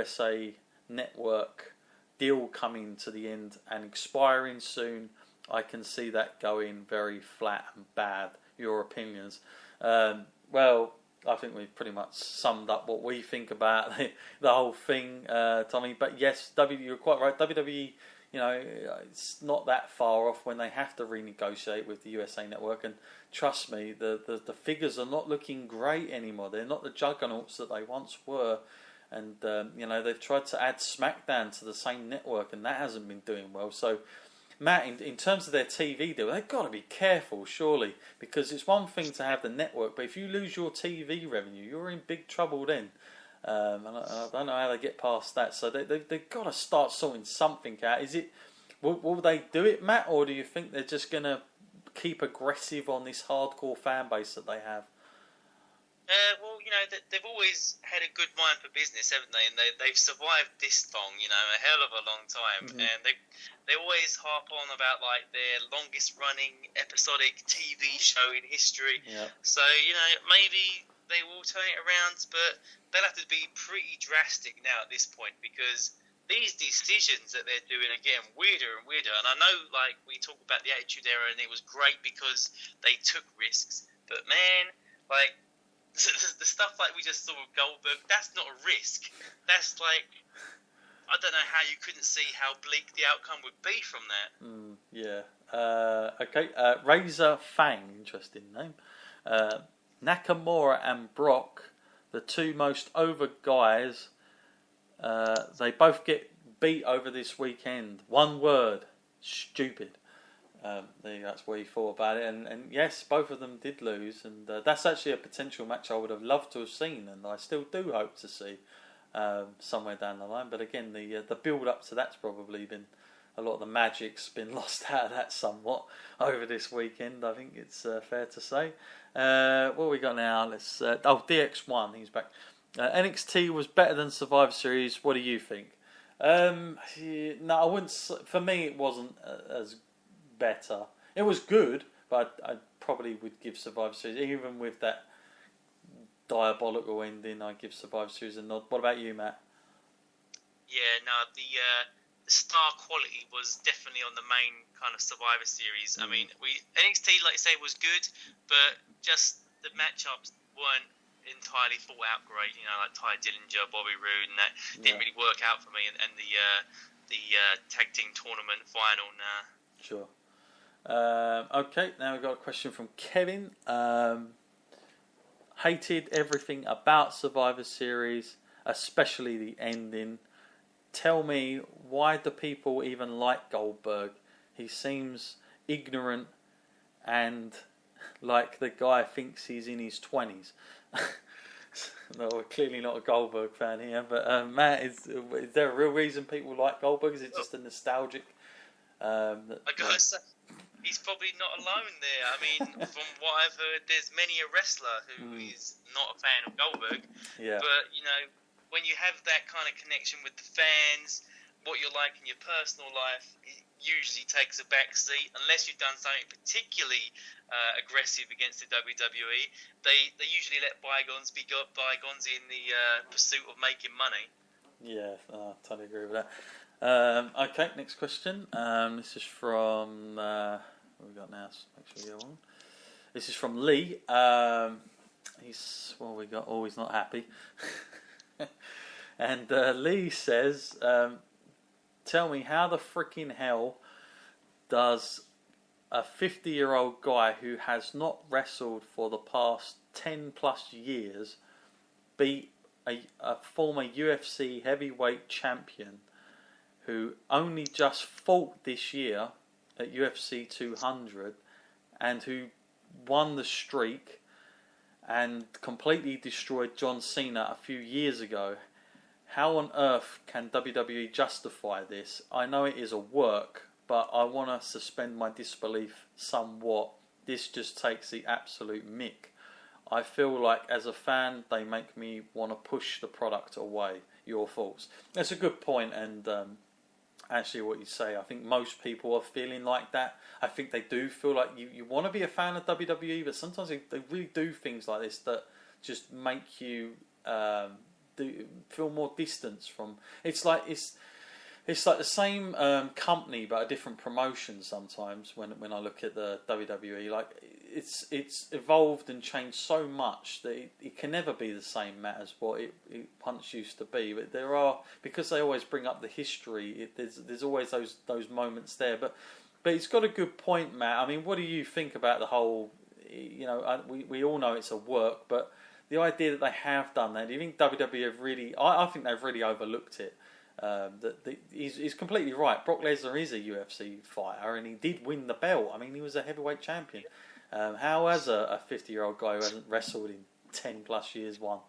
USA Network deal coming to the end and expiring soon, I can see that going very flat and bad. Your opinions? Well, I think we've pretty much summed up what we think about the whole thing, Tommy. But yes, you're quite right. WWE, it's not that far off when they have to renegotiate with the USA Network. And trust me, the figures are not looking great anymore. They're not the juggernauts that they once were. And, they've tried to add SmackDown to the same network, and that hasn't been doing well. So, Matt, in terms of their TV deal, they've got to be careful, surely, because it's one thing to have the network, but if you lose your TV revenue, you're in big trouble then. And I don't know how they get past that. So they've got to start sorting something out. Will they do it, Matt, or do you think they're just going to keep aggressive on this hardcore fan base that they have? They've always had a good mind for business, haven't they? And they've survived this long, a hell of a long time. Mm-hmm. And they always harp on about, like, their longest-running episodic TV show in history. Yeah. So, maybe they will turn it around, but they'll have to be pretty drastic now at this point, because these decisions that they're doing are getting weirder and weirder. And I know, like, we talk about the Attitude Era, and it was great because they took risks. But, man, like, the stuff like we just saw with Goldberg, that's not a risk. That's like, I don't know how you couldn't see how bleak the outcome would be from that. Okay. Razor Fang, interesting name. Nakamura and Brock, the two most over guys, they both get beat over this weekend. One word, stupid. That's what he thought about it, and yes, both of them did lose, and that's actually a potential match I would have loved to have seen, and I still do hope to see somewhere down the line. But again, the build up to that's probably been a lot of the magic's been lost out of that somewhat over this weekend. I think it's fair to say. What we got now? Let's DX1, he's back. NXT was better than Survivor Series. What do you think? No, I wouldn't. For me, it wasn't as better. It was good, but I probably would give Survivor Series, even with that diabolical ending, I'd give Survivor Series a nod. What about you, Matt? Yeah, no, the star quality was definitely on the main kind of Survivor Series. I mean, NXT, like you say, was good, but just the matchups weren't entirely thought out great. Like Ty Dillinger, Bobby Roode, and that didn't really work out for me. And the tag team tournament final, nah. Sure. Okay, now we've got a question from Kevin. Hated everything about Survivor Series, especially the ending. Tell me, why do people even like Goldberg? He seems ignorant and like the guy thinks he's in his 20s. No, we're clearly not a Goldberg fan here, but Matt, is there a real reason people like Goldberg? Is it just a nostalgic? I gotta say, he's probably not alone there. I mean, from what I've heard, there's many a wrestler who is not a fan of Goldberg. Yeah. But, when you have that kind of connection with the fans, what you're like in your personal life, it usually takes a back seat. Unless you've done something particularly aggressive against the WWE, they usually let bygones be bygones in the pursuit of making money. Yeah, I totally agree with that. Okay, next question. This is from what we got now? Make sure we go on. This is from Lee. He's not happy. And Lee says, "Tell me, how the freaking hell does a 50-year-old guy who has not wrestled for the past 10 plus years beat a former UFC heavyweight champion who only just fought this year at UFC 200 and who won the streak and completely destroyed John Cena a few years ago? How on earth can WWE justify this? I know it is a work, but I want to suspend my disbelief somewhat. This just takes the absolute mick. I feel like as a fan, they make me want to push the product away. Your thoughts?" That's a good point, and actually what you say, I think most people are feeling like that. I think they do feel like you want to be a fan of WWE, but sometimes they really do things like this that just make you feel more distance from. It's like the same company but a different promotion sometimes. When I look at the WWE, like it's evolved and changed so much that it can never be the same, Matt, as what it once used to be. But because they always bring up the history. There's always those moments there. But it's got a good point, Matt. I mean, what do you think about the whole? We all know it's a work, but the idea that they have done that, do you think WWE have really? I think they've really overlooked it. He's completely right. Brock Lesnar is a UFC fighter, and he did win the belt. I mean, he was a heavyweight champion. How has a 50-year-old guy who hasn't wrestled in 10 plus years won?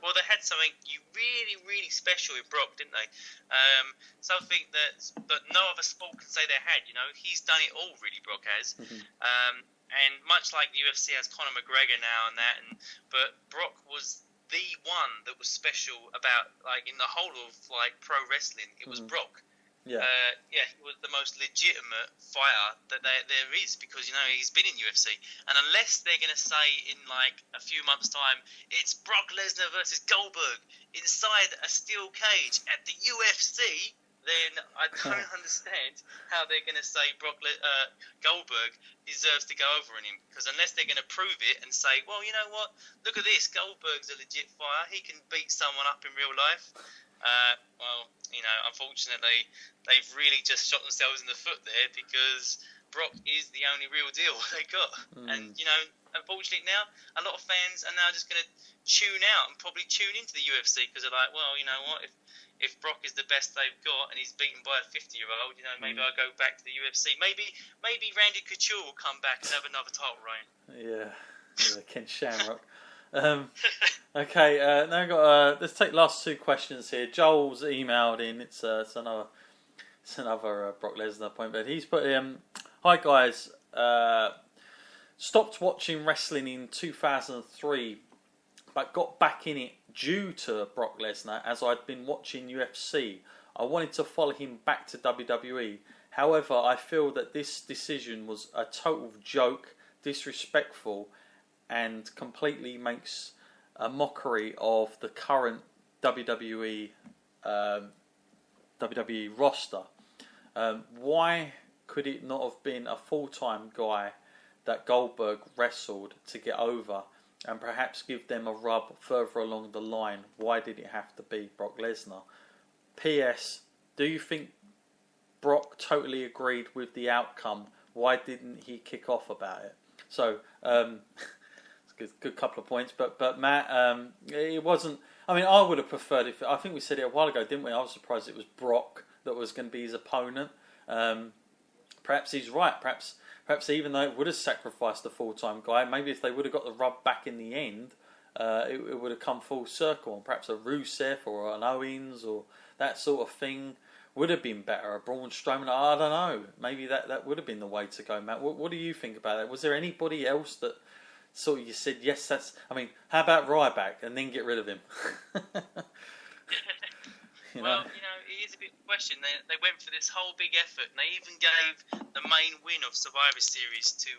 Well, they had something really, really special in Brock, didn't they? Something that no other sport can say they had. He's done it all, really. Brock has. Mm-hmm. And much like the UFC has Conor McGregor now and that, but Brock was the one that was special about, like, in the whole of, like, pro wrestling, it was Brock. Yeah. He was the most legitimate fighter that there is, because, he's been in UFC. And unless they're going to say in, like, a few months' time, it's Brock Lesnar versus Goldberg inside a steel cage at the UFC, then I don't understand how they're going to say Goldberg deserves to go over on him. Because unless they're going to prove it and say, well, you know what, look at this, Goldberg's a legit fighter, he can beat someone up in real life. Unfortunately, they've really just shot themselves in the foot there, because Brock is the only real deal they got. And, unfortunately now, a lot of fans are now just going to tune out and probably tune into the UFC, because they're like, well, you know what, if Brock is the best they've got and he's beaten by a 50-year-old, maybe I'll go back to the UFC. Maybe Randy Couture will come back and have another title reign. Yeah, Ken Shamrock. Okay, now we've got. Let's take the last two questions here. Joel's emailed in. It's another Brock Lesnar point, but he's put hi guys. Stopped watching wrestling in 2003, but got back in it due to Brock Lesnar, as I'd been watching UFC. I wanted to follow him back to WWE. However, I feel that this decision was a total joke, disrespectful, and completely makes a mockery of the current WWE roster. Why could it not have been a full-time guy that Goldberg wrestled to get over, and perhaps give them a rub further along the line? Why did it have to be Brock Lesnar? P.S. Do you think Brock totally agreed with the outcome? Why didn't he kick off about it? So, it's a good couple of points. But Matt, it wasn't... I mean, I would have preferred it... I think we said it a while ago, didn't we? I was surprised it was Brock that was going to be his opponent. Perhaps he's right. Perhaps even though it would have sacrificed the full-time guy, maybe if they would have got the rub back in the end, it would have come full circle, and perhaps a Rusev or an Owens or that sort of thing would have been better. A Braun Strowman, I don't know. Maybe that would have been the way to go, Matt. What do you think about that? Was there anybody else that sort of you said, yes, that's... I mean, how about Ryback and then get rid of him? Well, it is a big question. They went for this whole big effort, and they even gave the main win of Survivor Series to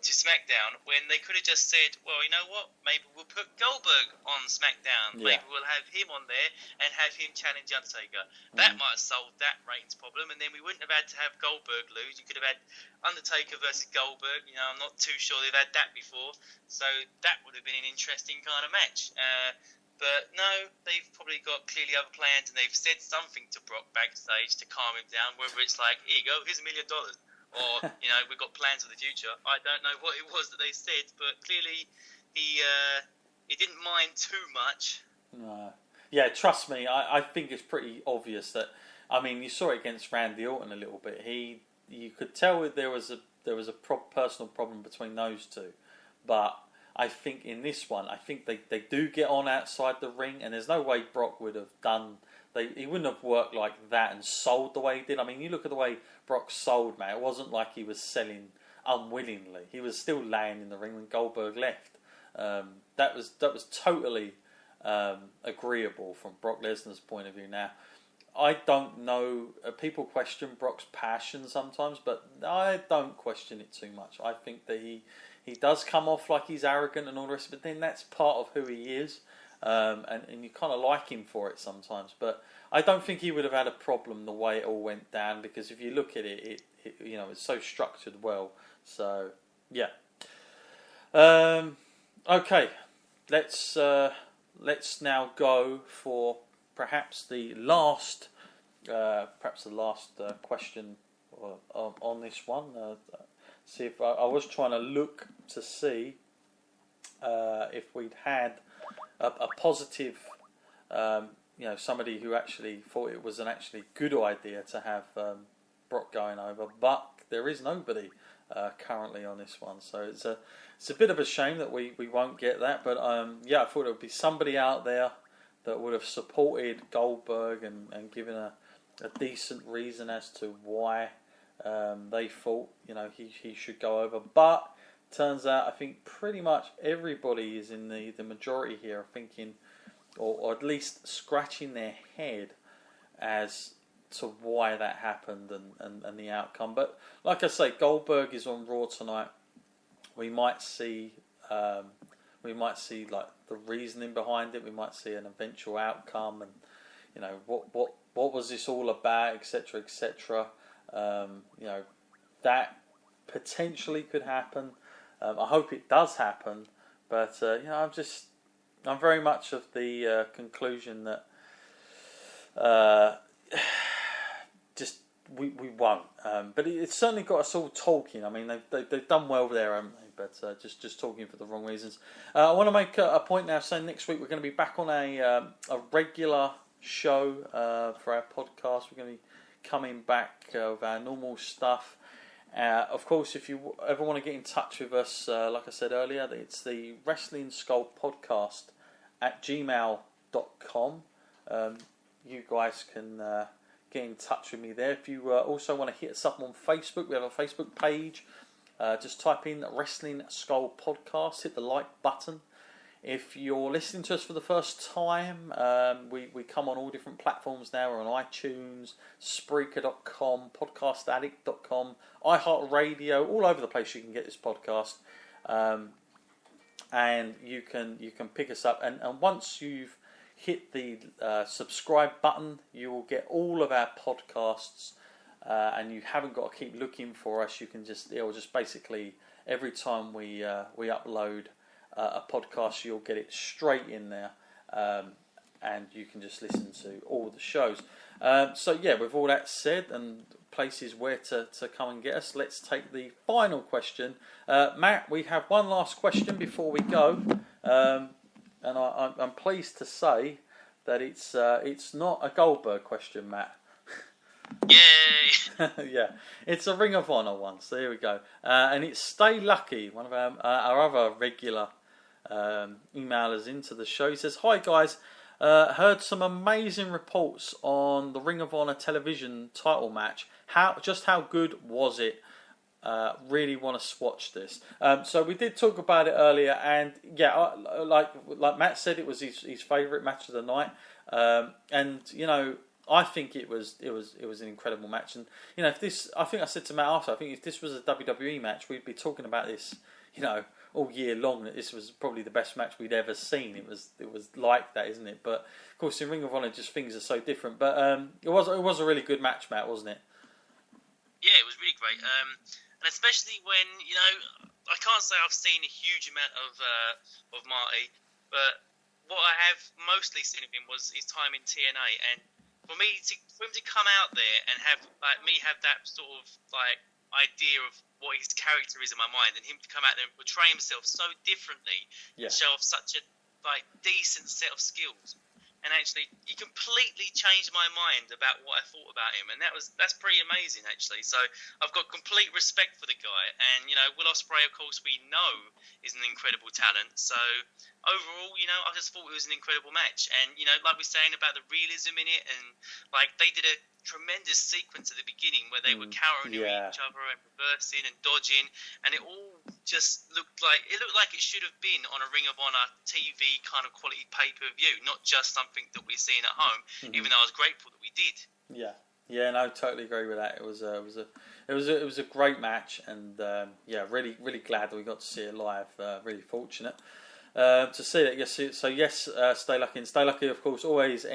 SmackDown, when they could have just said, well, you know what, maybe we'll put Goldberg on SmackDown. Yeah. Maybe we'll have him on there and have him challenge Undertaker. That might have solved that ratings problem, and then we wouldn't have had to have Goldberg lose. You could have had Undertaker versus Goldberg. I'm not too sure they've had that before, so that would have been an interesting kind of match. But no, they've probably got clearly other plans, and they've said something to Brock backstage to calm him down, whether it's like, here you go, here's $1 million, or, we've got plans for the future. I don't know what it was that they said, but clearly he didn't mind too much. No. Yeah, trust me, I think it's pretty obvious that, I mean, you saw it against Randy Orton a little bit. You could tell there was a personal problem between those two, but I think in this one, I think they do get on outside the ring, and there's no way Brock would have done... He wouldn't have worked like that and sold the way he did. I mean, you look at the way Brock sold, man. It wasn't like he was selling unwillingly. He was still laying in the ring when Goldberg left. That was totally agreeable from Brock Lesnar's point of view. Now, I don't know. People question Brock's passion sometimes, but I don't question it too much. I think that he does come off like he's arrogant and all the rest, but then that's part of who he is. and you kind of like him for it sometimes. But I don't think he would have had a problem the way it all went down, because if you look at it, it's so structured well. So yeah. Okay, let's now go for perhaps the last question on this one. See if I was trying to look to see if we'd had a positive, somebody who actually thought it was an actually good idea to have Brock going over, but there is nobody currently on this one, so it's a bit of a shame that we won't get that. But I thought there would be somebody out there that would have supported Goldberg and given a decent reason as to why they thought he should go over. But turns out I think pretty much everybody is in the majority here, thinking or at least scratching their head as to why that happened and the outcome. But like I say, Goldberg is on Raw tonight. We might see like the reasoning behind it. We might see an eventual outcome, and what was this all about, etc., etc. That potentially could happen. I hope it does happen, but I'm very much of the conclusion that we won't. But it's certainly got us all talking. I mean, they've done well there, haven't they? But just talking for the wrong reasons. I want to make a point now, saying next week we're going to be back on a regular show for our podcast. We're going to be coming back with our normal stuff. Of course, if you ever want to get in touch with us, like I said earlier, it's the Wrestling Skull Podcast at gmail.com. You guys can get in touch with me there. If you also want to hit us up on Facebook, we have a Facebook page. Just type in Wrestling Skull Podcast, hit the like button. If you're listening to us for the first time, we come on all different platforms now. We're on iTunes, Spreaker.com, PodcastAddict.com, iHeartRadio, all over the place you can get this podcast. And you can pick us up. And once you've hit the subscribe button, you will get all of our podcasts. And you haven't got to keep looking for us. You can it'll just basically, every time we upload a podcast, you'll get it straight in there, and you can just listen to all the shows. So yeah, with all that said, and places where to come and get us, let's take the final question. Matt, we have one last question before we go, and I'm pleased to say that it's not a Goldberg question, Matt. Yay! Yeah, it's a Ring of Honor one, so here we go. And it's Stay Lucky, one of our other regular emailers into the show. He says, "Hi guys, heard some amazing reports on the Ring of Honor television title match. How good was it? Really want to watch this." So we did talk about it earlier, and yeah, like Matt said, it was his favourite match of the night. And I think it was an incredible match, and I think I said to Matt after, I think if this was a WWE match, we'd be talking about this, all year long. That this was probably the best match we'd ever seen. It was like that, isn't it? But of course, in Ring of Honor, just things are so different. But it was a really good match, Matt, wasn't it? Yeah, it was really great, and especially when I can't say I've seen a huge amount of Marty, but what I have mostly seen of him was his time in TNA, and for him to come out there and have that sort of idea of what his character is in my mind, and him to come out there and portray himself so differently, and show off such a decent set of skills, and actually he completely changed my mind about what I thought about him, and that's pretty amazing actually. So I've got complete respect for the guy, and Will Ospreay, of course, we know is an incredible talent. So overall, I just thought it was an incredible match, and like we're saying about the realism in it, and they did a tremendous sequence at the beginning where they were countering each other and reversing and dodging, and it all just looked like it should have been on a Ring of Honor TV kind of quality pay-per-view, not just something that we're seeing at home. Even though I was grateful that we did. Yeah, no, totally agree with that. It was a great match, and really really glad that we got to see it live. Really fortunate. to see that. Yes, so yes, stay lucky, and stay lucky, of course, always